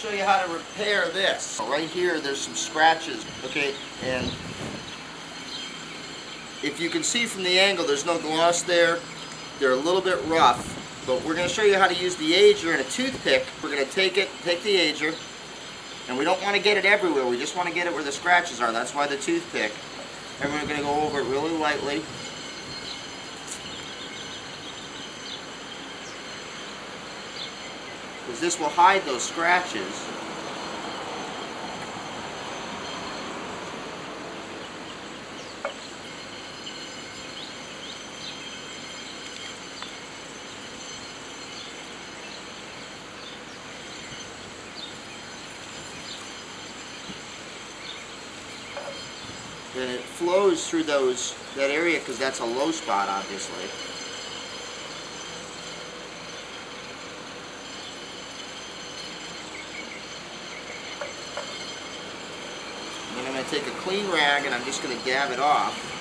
show you how to repair this. Right here, there's some scratches, okay, and if you can see from the angle, there's no gloss there. They're a little bit rough, but we're going to show you how to use the Ager and a toothpick. We're going to take the Ager, and we don't want to get it everywhere. We just want to get it where the scratches are. That's why the toothpick. And we're going to go over it really lightly. Because this will hide those scratches. And it flows through that area because that's a low spot, obviously. And then I'm going to take a clean rag and I'm just going to dab it off.